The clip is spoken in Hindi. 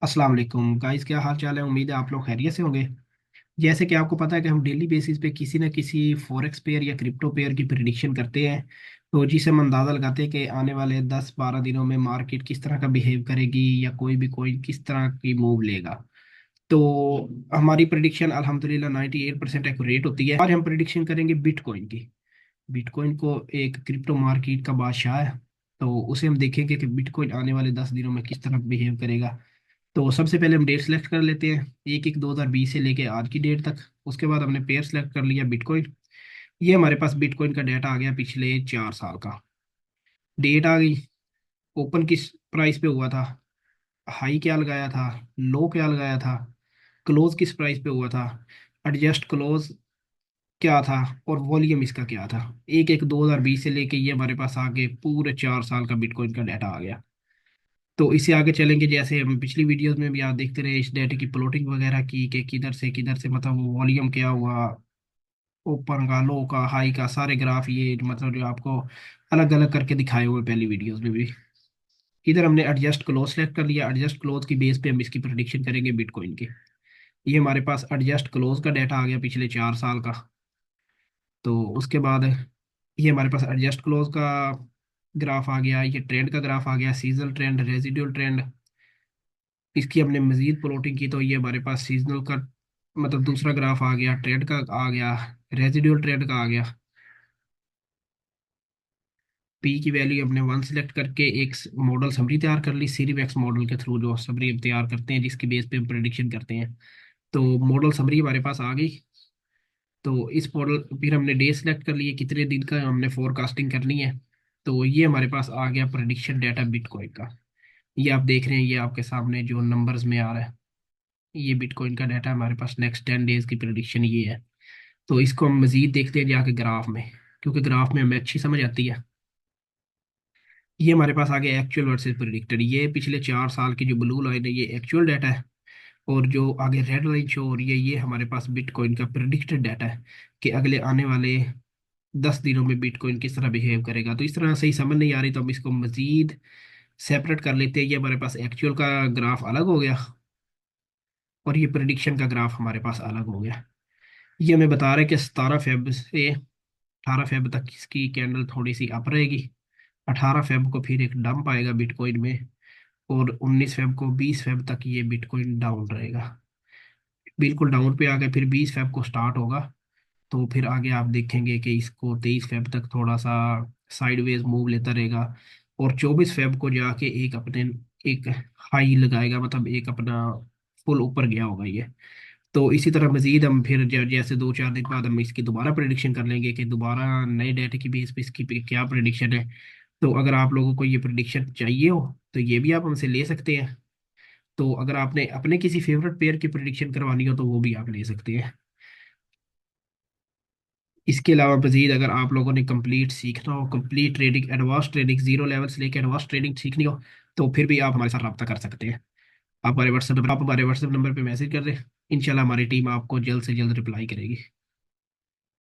अस्सलाम वालेकुम गाइस, क्या हाल चाल है। उम्मीद है आप लोग खैरियत से होंगे। जैसे कि आपको पता है कि हम डेली बेसिस पे किसी न किसी फॉरेक्स पेयर या क्रिप्टो पेयर की प्रिडिक्शन करते हैं। तो जिसे हम अंदाज़ा लगाते हैं कि आने वाले 10-12 दिनों में मार्केट किस तरह का बिहेव करेगी या कोई भी कोइन किस तरह की मूव लेगा। तो हमारी प्रिडिक्शन अल्हम्दुलिल्लाह 98% एक्यूरेट होती है। आज हम प्रिडिक्शन करेंगे बिटकॉइन की। बिटकॉइन को एक क्रिप्टो मार्केट का बादशाह है। तो उसे हम देखेंगे कि बिटकॉइन आने वाले 10 दिनों में किस तरह बिहेव करेगा। तो सबसे पहले हम डेट सेलेक्ट कर लेते हैं, 1/1/2020 से लेके आज की डेट तक। उसके बाद हमने पेयर सेलेक्ट कर लिया बिटकॉइन। ये हमारे पास बिटकॉइन का डाटा आ गया पिछले 4 साल का। डेट आ गई, ओपन किस प्राइस पे हुआ था, हाई क्या लगाया था, लो क्या लगाया था, क्लोज किस प्राइस पे हुआ था, एडजस्ट क्लोज क्या था, और वॉल्यूम इसका क्या था। 1/1/2020 से लेके ये हमारे पास आगे पूरे 4 साल का बिटकॉइन का डाटा आ गया। तो इससे आगे चलेंगे, जैसे हम पिछली वीडियोस में भी आप देखते रहे इस डेटा की प्लॉटिंग वगैरह की कि किधर से मतलब वो वॉल्यूम क्या हुआ, ओपन का, लो का, हाई का, सारे ग्राफ ये मतलब जो आपको अलग अलग करके दिखाए हुए पहली वीडियोस में भी। इधर हमने एडजस्ट क्लोज सेलेक्ट कर लिया। एडजस्ट क्लोज की बेस पे हम इसकी प्रेडिक्शन करेंगे बिटकॉइन की। ये हमारे पास एडजस्ट क्लोज का डाटा आ गया पिछले 4 साल का। तो उसके बाद ये हमारे पास एडजस्ट क्लोज का ग्राफ आ गया, ये ट्रेंड का ग्राफ आ गया, सीजनल ट्रेंड, रेजिडुअल ट्रेंड। इसकी हमने मजीद प्लॉटिंग की तो ये हमारे पास सीजनल का मतलब दूसरा ग्राफ आ गया, ट्रेंड का आ गया, रेजिडुअल ट्रेंड का आ गया। पी की वैल्यू हमने 1 सेलेक्ट करके एक मॉडल समरी तैयार कर ली, सीरीवेक्स मॉडल के थ्रू जो समरी हम तैयार करते हैं जिसकी बेस पे हम प्रिडिक्शन करते हैं। तो मॉडल समरी हमारे पास आ गई। तो इस मॉडल फिर हमने डे सेलेक्ट कर लिए, कितने दिन का हमने फोरकास्टिंग करनी है। तो ये हमारे पास आ गया प्रिडिक्शन डाटा बिटकॉइन का। ये आप देख रहे हैं, ये आपके सामने जो नंबर्स में आ रहा है, ये बिटकॉइन का डाटा हमारे पास नेक्स्ट 10 डेज की प्रिडिक्शन ये है। तो इसको हम मजीद देखते हैं जाके ग्राफ में, क्योंकि ग्राफ में हमें अच्छी समझ आती है। ये हमारे पास आगे एक्चुअल वर्सेस प्रिडिक्टेड, ये पिछले 4 साल की जो ब्लू लाइन है ये एक्चुअल डाटा है। और जो आगे रेड लाइन शो हो रही है ये हमारे पास बिटकॉइन का प्रिडिक्टेड डाटा है कि अगले आने वाले 10 दिनों में बिटकॉइन किस तरह बिहेव करेगा। तो इस तरह सही समझ नहीं आ रही तो हम इसको मजीद सेपरेट कर लेते हैं। ये हमारे पास एक्चुअल का ग्राफ अलग हो गया और ये प्रिडिक्शन का ग्राफ हमारे पास अलग हो गया। ये हमें बता रहा है कि 17 फेब से 18 फेब तक इसकी कैंडल थोड़ी सी अप रहेगी। 18 फेब को फिर एक डंप आएगा बिटकॉइन में। और 19 फेब को 20 फेब तक ये बिटकॉइन डाउन रहेगा, बिल्कुल डाउन पे आ गया। फिर 20 फेब को स्टार्ट होगा। तो फिर आगे आप देखेंगे कि इसको 23 फेब तक थोड़ा सा साइडवेज मूव लेता रहेगा। और 24 फेब को जाके एक अपने एक हाई लगाएगा, मतलब एक अपना फुल ऊपर गया होगा ये। तो इसी तरह मजीद हम फिर जैसे 2-4 दिन बाद हम इसकी दोबारा प्रिडिक्शन कर लेंगे कि दोबारा नए डेटा की बेस पे इसकी क्या प्रिडिक्शन है। तो अगर आप लोगों को ये प्रिडिक्शन चाहिए हो तो ये भी आप हमसे ले सकते हैं। तो अगर आपने अपने किसी फेवरेट पेयर की प्रिडिक्शन करवानी हो तो वो भी आप ले सकते हैं। इसके अलावा मजीद अगर आप लोगों ने कंप्लीट सीखना हो, complete trading, advance trading, zero level से लेकर एडवांस ट्रेडिंग सीखनी हो, तो फिर भी आप हमारे साथ रब्ता कर सकते हैं। आप हमारे व्हाट्सएप नंबर पे मैसेज कर दें। इंशाल्लाह हमारी टीम आपको जल्द से जल्द रिप्लाई करेगी।